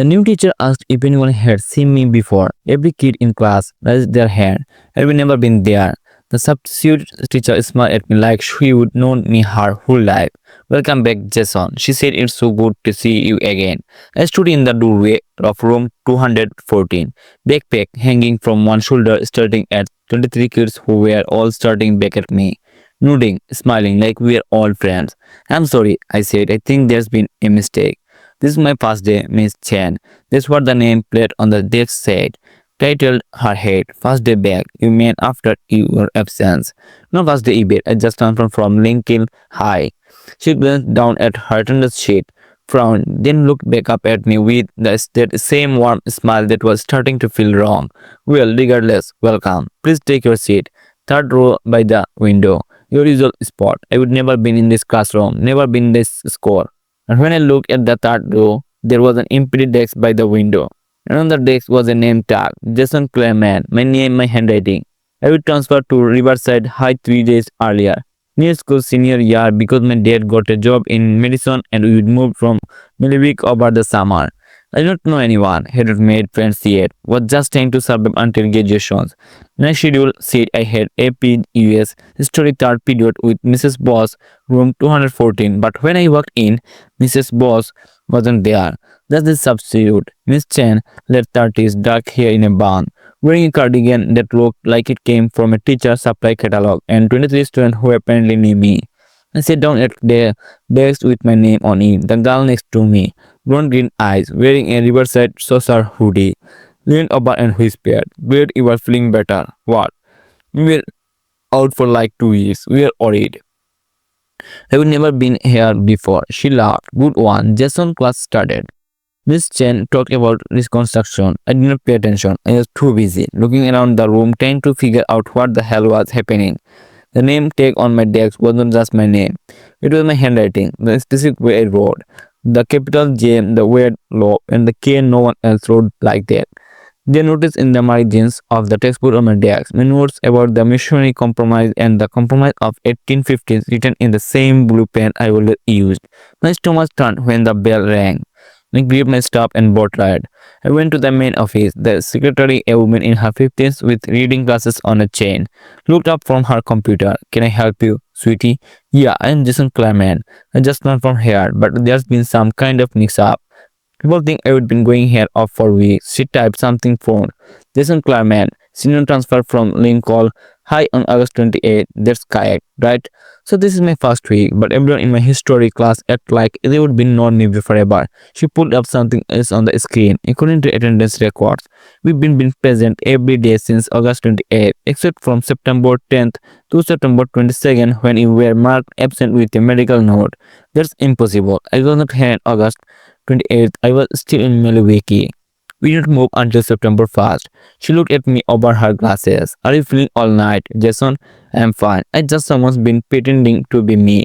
The new teacher asked if anyone had seen me before. Every kid in class raised their hand. Had we never been there? The substitute teacher smiled at me like she would known me her whole life. Welcome back, Jason. She said it's so good to see you again. I stood in the doorway of room 214, backpack hanging from one shoulder, starting at 23 kids who were all starting back at me, nodding, smiling like we were all friends. I'm sorry, I said. I think there's been a mistake. This is my first day, Miss Chen. That's what the name plate on the desk said. Titled her head, first day back, you mean after your absence. No first day event, I just turned from Lincoln High. She glanced down at her attendance sheet, frowned, then looked back up at me with that same warm smile that was starting to feel wrong. Well, regardless, welcome. Please take your seat. Third row by the window. Your usual spot. I would never been in this classroom, never been this score. And when I looked at the third row, there was an empty desk by the window. And on the desk was a name tag, Jason Clayman, my name, my handwriting. I would transfer to Riverside High 3 days earlier, near school senior year, because my dad got a job in medicine and we would move from Millivik over the summer. I don't know anyone, hadn't made friends yet, was just trying to survive until graduation. My schedule said I had AP US History third period with Mrs. Boss, room 214, but when I walked in, Mrs. Boss wasn't there. That's the substitute. Miss Chen, late 30s, dark hair in a bun, wearing a cardigan that looked like it came from a teacher supply catalog, and 23 students who apparently knew me. I sat down at the desk with my name on it. The girl next to me, blonde green eyes, wearing a Riverside saucer hoodie, leaned over and whispered, "Glad you are feeling better." What? We were out for like 2 weeks. We were worried. I've never been here before. She laughed. Good one. Jason class started. Miss Chen talked about reconstruction. I did not pay attention. I was too busy looking around the room trying to figure out what the hell was happening. The name tag on my desk wasn't just my name. It was my handwriting, the specific way I wrote. The capital J, the weird low, and the K no one else wrote like that. They noticed in the margins of the textbook on my desk my notes about the missionary compromise and the compromise of 1850s written in the same blue pen I always used. My stomach turned when the bell rang. I grabbed my stuff and bought right. I went to the main office. The secretary, a woman in her 50s with reading glasses on a chain, looked up from her computer. "Can I help you, sweetie?" "Yeah, I'm Jason Clayman. I just learned from here, but there's been some kind of mix-up. People think I would been going here off for weeks." She typed something phone. "Jason Clayman, senior transfer from Lincoln High on August 28th. That's correct, right? So this is my first week, but everyone in my history class act like they would be known me forever." She pulled up something else on the screen. According to attendance records, we've been present every day since August 28th, except from September 10th to September 22nd when you were marked absent with a medical note. That's impossible. I was not here on August 28th. I was still in Milwaukee. We didn't move until September 1st. She looked at me over her glasses. "Are you feeling all night, Jason?" "I'm fine. I just someone's been pretending to be me."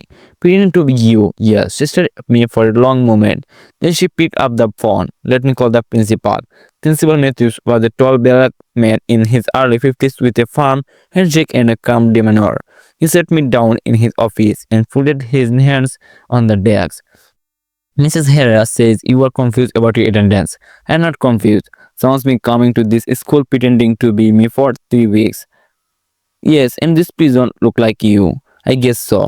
"Pretending to be you?" "Yes." She stared at me for a long moment. Then she picked up the phone. "Let me call the principal." Principal Matthews was a tall black man in his early 50s with a firm handshake and a calm demeanor. He sat me down in his office and folded his hands on the desk. "Mrs. Herrera says you are confused about your attendance." "I'm not confused. Someone's been coming to this school pretending to be me for 3 weeks." "Yes, and this prison look like you." "I guess so.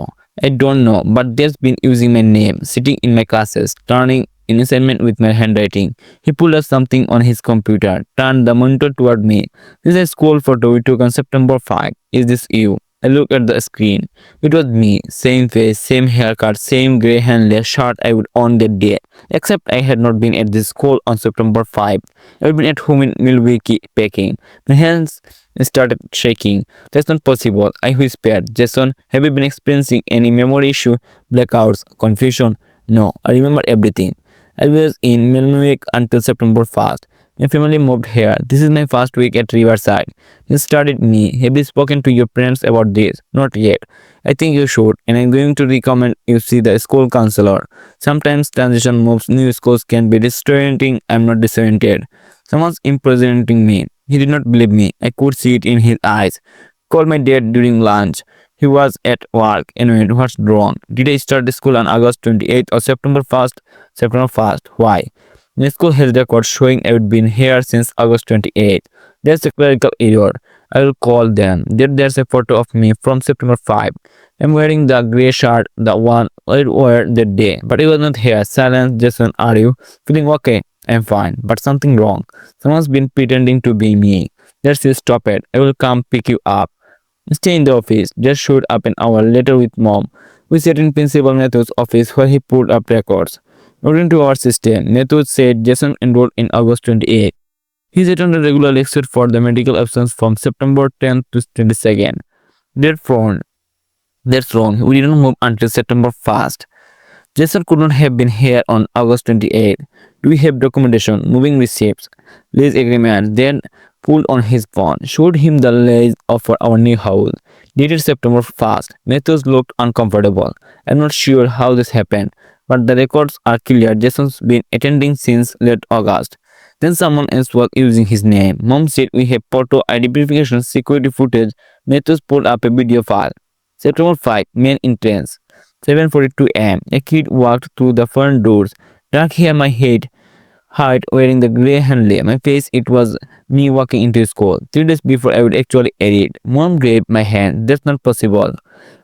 I don't know, but they've been using my name, sitting in my classes, turning in assignment with my handwriting." He pulled up something on his computer, turned the monitor toward me. "This is a school photo we took on September 5. Is this you?" I looked at the screen. It was me, same face, same haircut, same grey handless shirt I would own that day, except I had not been at this school on September 5. I had been at home in Milwaukee packing. My hands started shaking. "That's not possible," I whispered. "Jason, have you been experiencing any memory issue, blackouts, confusion?" "No, I remember everything. I was in Milwaukee until September 1st. My family moved here. This is my first week at Riverside." He stared at me. "Have you spoken to your parents about this?" "Not yet. I think you should, and I'm going to recommend you see the school counselor. Sometimes transition moves new schools can be disorienting." "I'm not disoriented. Someone's impersonating me." He did not believe me. I could see it in his eyes. "Call my dad during lunch. He was at work." "Anyway, what's wrong? Did I start the school on August 28th or September 1st?" "September 1st. Why?" My school has records showing I've been here since August 28. There's a clerical error. I will call them. There's a photo of me from September 5. I'm wearing the grey shirt, the one I wore that day. But it was not here. Silence, Jason, are you feeling okay? I'm fine, but something wrong. Someone's been pretending to be me. Let's just stop it. I will come pick you up. Stay in the office. Just showed up an hour later with mom. We sat in Principal Nethu's office where he pulled up records. According to our system, Nethu said Jason enrolled in August 28. He's attended regularly except for the medical absence from September 10th to 22nd. That's wrong. That's wrong. We didn't move until September 1st. Jason could not have been here on August 28. Do we have documentation, moving receipts, lease agreement? Then pulled on his phone, showed him the lease of our new house, dated September 1st. Matthews looked uncomfortable. I'm not sure how this happened, but the records are clear. Jason's been attending since late August. Then someone else was using his name. Mom said we have photo ID verification security footage. Matthews pulled up a video file. September 5, main entrance. 7:42 am. A kid walked through the front doors. Dark hair, my head, height, wearing the grey handle. My face, it was me walking into school. 3 days before I would actually edit. Mom grabbed my hand. That's not possible.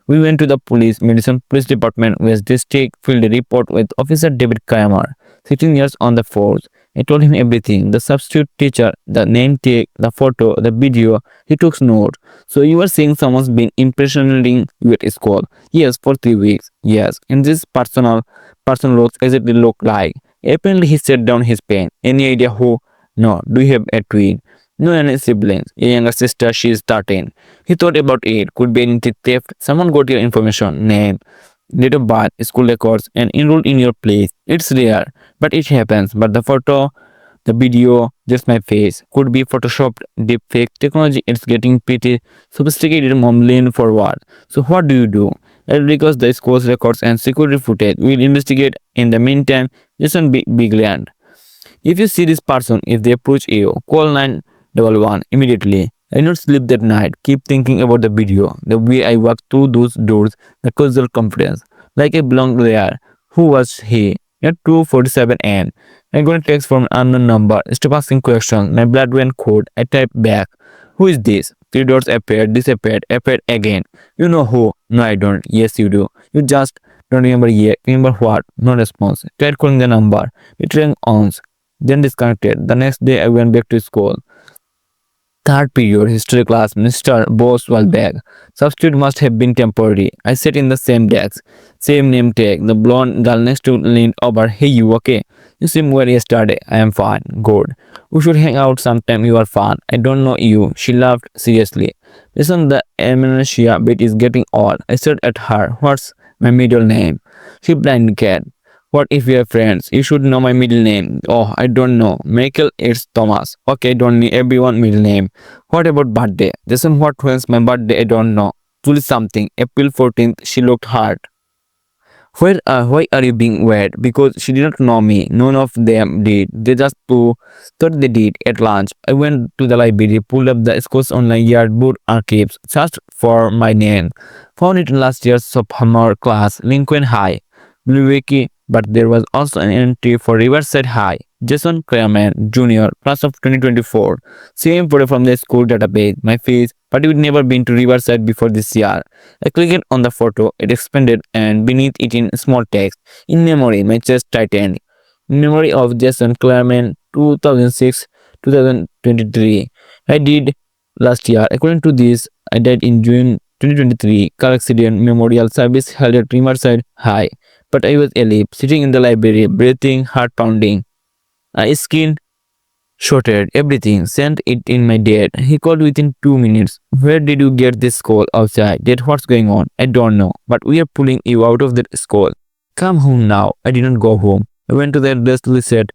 We went to the Madison Police Department, West District, filled a report with Officer David Kramer, 16 years on the force. I told him everything, the substitute teacher, the name tag, the photo, the video. He took notes. So you were saying someone's been impersonating you at school? Yes, for 3 weeks. Yes, and this person looks as it look like. Apparently he set down his pen. Any idea who? No. Do you have a twin? No, any siblings. A younger sister, she is 13. He thought about it. Could be identity theft. Someone got your information, name, date of birth, school records, and enrolled in your place. It's rare, but it happens. But the photo, the video, just my face. Could be photoshopped, deepfake. Technology, it's getting pretty sophisticated. Mom leaned forward. So what do you do? Because the school's records and security footage, we'll investigate. In the meantime, listen, big land. If you see this person, if they approach you, call 911 immediately. I did not sleep that night. Keep thinking about the video, the way I walked through those doors, the casual confidence, like I belonged there. Who was he? At 2:47 am. I got a text from an unknown number. Stop asking questions. My blood went cold. I typed back. Who is this? 3 dots appeared, disappeared, appeared again. You know who? No, I don't. Yes, you do. You just don't remember yet. Remember what? No response. Tried calling the number. It rang once, then disconnected. The next day I went back to school. Third period, history class, Mr. Boss was back. Substitute must have been temporary. I sat in the same desk, same name tag. The blonde girl next to leaned over. Hey, you okay? You seem well yesterday. I am fine. Good. We should hang out sometime. You are fun. I don't know you. She laughed seriously. Listen, the amnesia bit is getting old. I stared at her. What's my middle name? She blanket. What if we are friends? You should know my middle name. Oh, I don't know. Michael, it's Thomas. Okay, don't need everyone middle name. What about birthday? Jason, what when's my birthday? I don't know. Julie something. April 14th. She looked hard. Why are you being weird? Because she didn't know me. None of them did. They just thought they did at lunch. I went to the library, pulled up the school's online yearbook archives, searched for my name, found it in last year's sophomore class, Lincoln High, Milwaukee. But there was also an entry for Riverside High, Jason Kramer Jr., class of 2024. Same photo from the school database, my face, but we'd never been to Riverside before this year. I clicked on the photo, it expanded, and beneath it in small text, in memory, my chest tightened. In memory of Jason Kramer, 2006-2023. I did last year. According to this, I died in June 2023. Car accident memorial service held at Riverside High. But I was alive, sitting in the library, breathing, heart pounding. I skin shorted, everything, sent it in my dad. He called within 2 minutes. Where did you get this call? Outside. Dad, what's going on? I don't know, but we are pulling you out of that school. Come home now. I didn't go home. I went to the address listed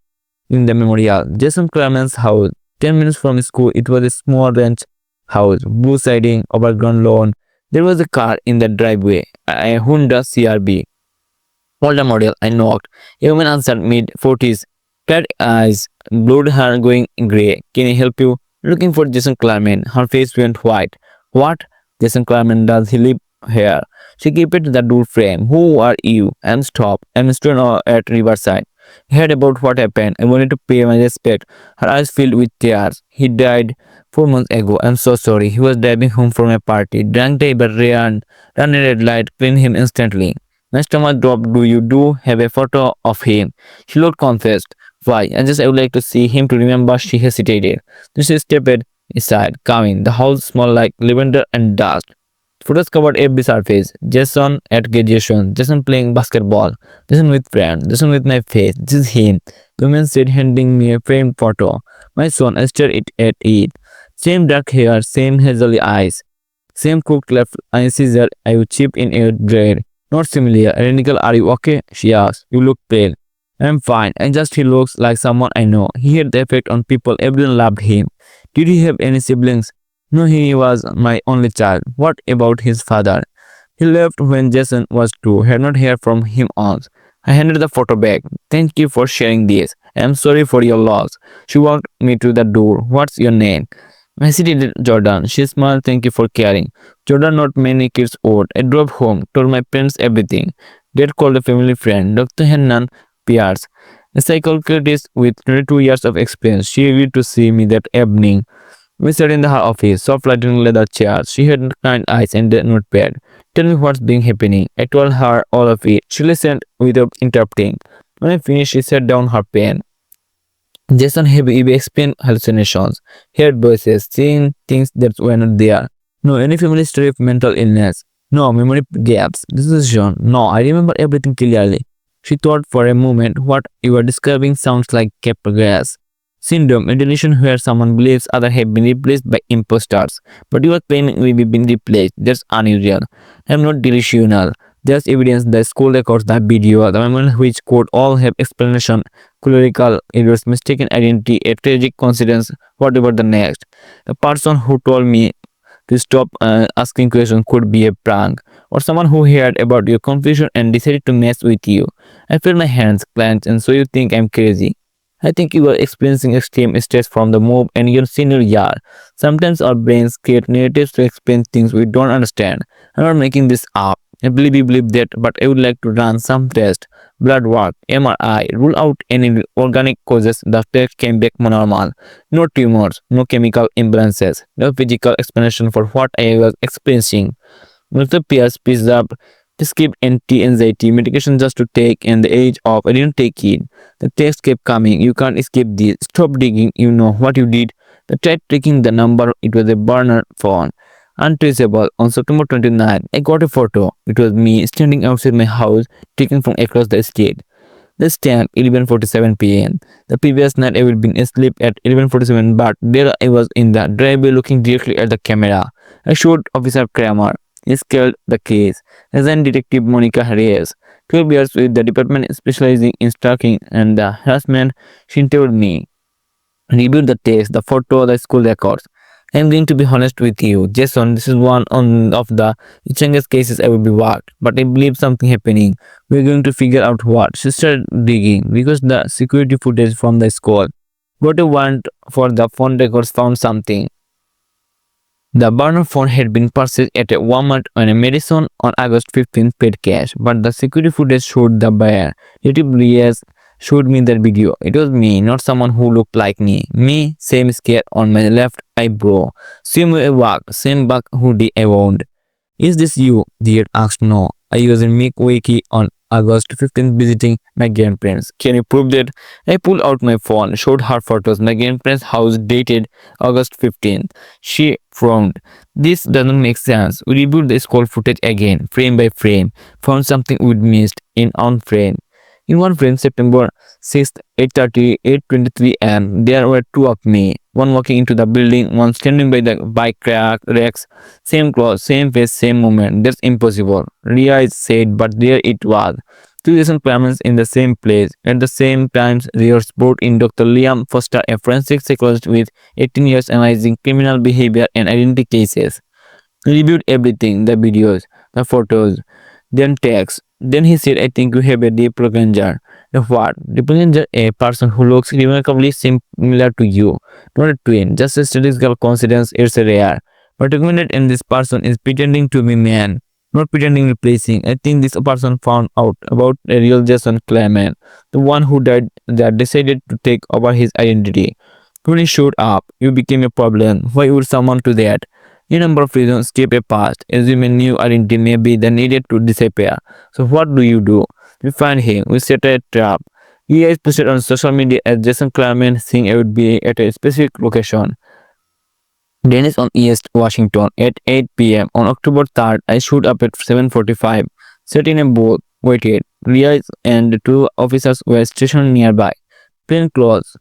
in the memorial. Jason Kramer's house. 10 minutes from school, it was a small ranch house, blue siding, overgrown lawn. There was a car in the driveway, a Honda CRV. Older model. I knocked. A woman answered, mid-40s, cat eyes, blonde hair going grey. Can I help you? Looking for Jason Klarman. Her face went white. What? Jason Klarman, does he live here? She kept it to the door frame. Who are you? I'm stop. I'm a student at Riverside. I heard about what happened. I wanted to pay my respect. Her eyes filled with tears. He died 4 months ago. I'm so sorry. He was driving home from a party. Drank day but ran a red light, cleaned him instantly. My stomach dropped. Do you have a photo of him? She looked confused. Why? I would like to see him to remember. She hesitated. Then she stepped aside, calming. The house smelled like lavender and dust. Photos covered every surface. Jason at graduation, Jason playing basketball, Jason with friends, Jason with my face. This is him. The woman said, handing me a framed photo. My son, I stared at it. Same dark hair, same hazel eyes, same crooked left eye scissor I would chip in a grade. Not similar. Identical. Are you okay? She asked. You look pale. I'm fine. He looks like someone I know. He had the effect on people. Everyone loved him. Did he have any siblings? No, he was my only child. What about his father? He left when Jason was 2. Had not heard from him once. I handed the photo back. Thank you for sharing this. I am sorry for your loss. She walked me to the door. What's your name? I hesitated. Jordan. She smiled. Thank you for caring. Jordan, not many kids old. I drove home, told my parents everything. Dad called a family friend, Dr. Hennan Pierce, a psychologist with 22 years of experience. She agreed to see me that evening. We sat in her office, soft lighting leather chairs. She had kind eyes and a notepad. Tell me what's been happening. I told her all of it. She listened without interrupting. When I finished, she set down her pen. Jason had experienced hallucinations, heard voices, seeing things that were not there. No, any family story of mental illness. No, memory gaps, dissociation. No, I remember everything clearly. She thought for a moment. What you are describing sounds like Capgras syndrome, a delusion where someone believes others have been replaced by imposters. But you are claiming we've been replaced. That's unusual. I am not delusional. There's evidence, the school records, the video, the memory which could all have explanation, clerical errors, mistaken identity, a tragic coincidence, whatever the next. The person who told me to stop asking questions could be a prank, or someone who heard about your confusion and decided to mess with you. I feel my hands clench, and so you think I'm crazy. I think you are experiencing extreme stress from the move and your senior year. Sometimes our brains create narratives to explain things we don't understand. I'm not making this up. I believe you believe that, but I would like to run some tests. Blood work, MRI, rule out any organic causes. The test came back normal. No tumors, no chemical imbalances, no physical explanation for what I was experiencing. Dr. Pierce picked up prescribed anti-anxiety medication just to take, and the age of I didn't take it. The text kept coming. You can't escape this. Stop digging. You know what you did. I tried tracking the number. It was a burner phone. Untraceable. On September 29, I got a photo. It was me standing outside my house, taken from across the street. The stamp 11:47 p.m. The previous night I had been asleep at 11:47, but there I was in the driveway looking directly at the camera. I showed Officer Kramer. He scaled the case. Agent Detective Monica Reyes, 12 years with the department specializing in stalking and the harassment. She told me. Reviewed the text, the photo, the school records. I'm going to be honest with you, Jason. This is one of the strangest cases I will be worked, but I believe something happening. We're going to figure out what. She started digging because the security footage from the school. Got a warrant for the phone records, found something. The burner phone had been purchased at a Walmart on a Madison on August 15th, paid cash, but the security footage showed the buyer. Detective Reyes showed me that video. It was me, not someone who looked like me. Me, same scare on my left eyebrow, same way I walked, same back hoodie I owned. Is this you? The asked. No. I was in Milwaukee on August 15th visiting my grandparents. Can you prove that? I pulled out my phone, showed her photos. My grandparents' house dated August 15th. She frowned. This doesn't make sense. We reviewed the school footage again, frame by frame, found something we'd missed in on frame. In one frame, September 6th, 8:30, 8:23 am, there were two of me. One walking into the building, one standing by the bike racks. Same clothes, same face, same moment. That's impossible. Ria said, but there it was. Two Jason Clemens in the same place. At the same time, Ria's brought in Dr. Liam Foster, a forensic psychologist with 18 years analyzing criminal behavior and identity cases. He reviewed everything, the videos, the photos, then text. Then he said, I think you have a doppelganger. A what? Doppelganger, a person who looks remarkably similar to you. Not a twin, just a statistical coincidence. It's rare. But documented in this person is pretending to be man. not pretending replacing. I think this person found out about a real Jason Clement, the one who died that decided to take over his identity. When he showed up, you became a problem. Why would someone do that? A number of reasons keep a past, assume a new identity may be the needed to disappear. So what do? We find him, we set a trap. He is posted on social media as Jason Clement saying I would be at a specific location. Dennis on East Washington at 8 p.m. on October 3rd. I showed up at 7:45, sat in a booth, waited. Ria and two officers were stationed nearby. Plain clothes.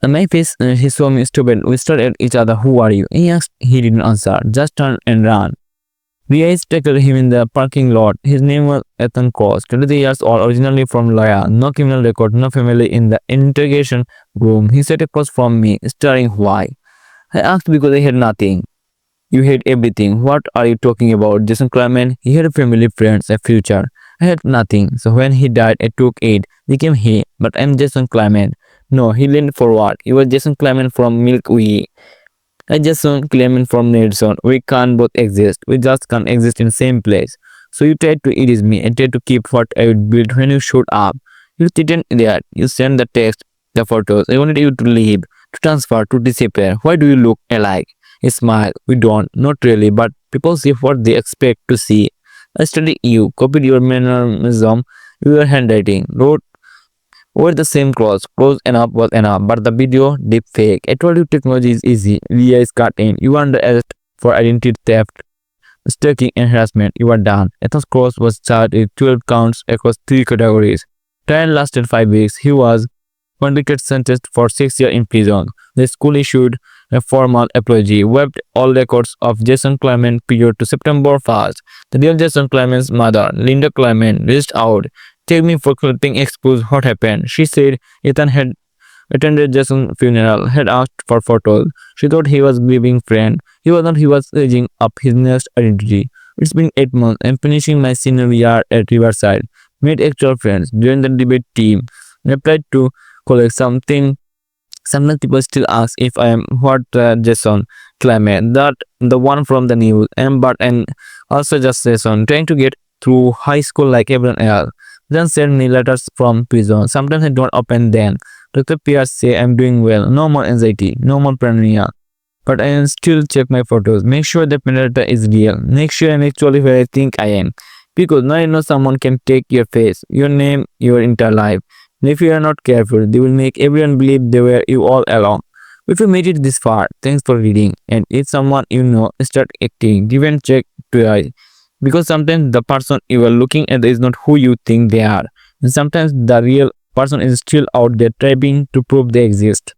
On my face, he saw me stupid. We stared at each other. Who are you? He asked. He didn't answer. Just turned and ran. Ria tackled him in the parking lot. His name was Ethan Cross, 23 years old, originally from Loya. No criminal record, no family. In the interrogation room, he sat across from me, staring. Why? I asked because I had nothing. You had everything. What are you talking about? Jason Clement, he had a family, friends, a future. I had nothing. So when he died, I took it. Became he. But I'm Jason Clement. No, he leaned forward. He was Jason Clement from Milky. I Jason Clement from Nelson. We can't both exist. We just can't exist in the same place. So you tried to erase me. I tried to keep what I would build when you showed up. You didn't that. You sent the text, the photos. I wanted you to leave, to transfer, to disappear. Why do you look alike? He smiled. We don't. Not really, but people see what they expect to see. I studied you, copied your mannerism, your handwriting, wrote over the same close enough was enough, but the video deep fake. I told you technology is easy. Ria is cut in. You are under arrest for identity theft, stalking and harassment. You are done. Ethan's Cross was charged with 12 counts across 3 categories. Trial lasted 5 weeks. He was convicted, sentenced for 6 years in prison. The school issued a formal apology, wiped all records of Jason Clement period to September 1st. The real Jason Clement's mother, Linda Clement, reached out. Take me for helping expose what happened. She said Ethan had attended Jason's funeral, had asked for photos. She thought he was grieving friend. He was not, he was aging up his next identity. It's been 8 months. I'm finishing my senior year at Riverside. Made actual friends. Joined the debate team. I applied to collect something. Sometimes people still ask if I am what Jason Clement, that the one from the news, but and also just Jason, trying to get through high school like everyone else. Then send me letters from prison. Sometimes I don't open them. Dr. Pierce say I'm doing well. No more anxiety. No more paranoia. But I still check my photos. Make sure the predator is real. Make sure I'm actually where I think I am. Because now you know someone can take your face, your name, your entire life. And if you are not careful, they will make everyone believe they were you all along. If you made it this far, thanks for reading. And if someone you know start acting, give and check twice. Because sometimes the person you are looking at is not who you think they are. And sometimes the real person is still out there trying to prove they exist.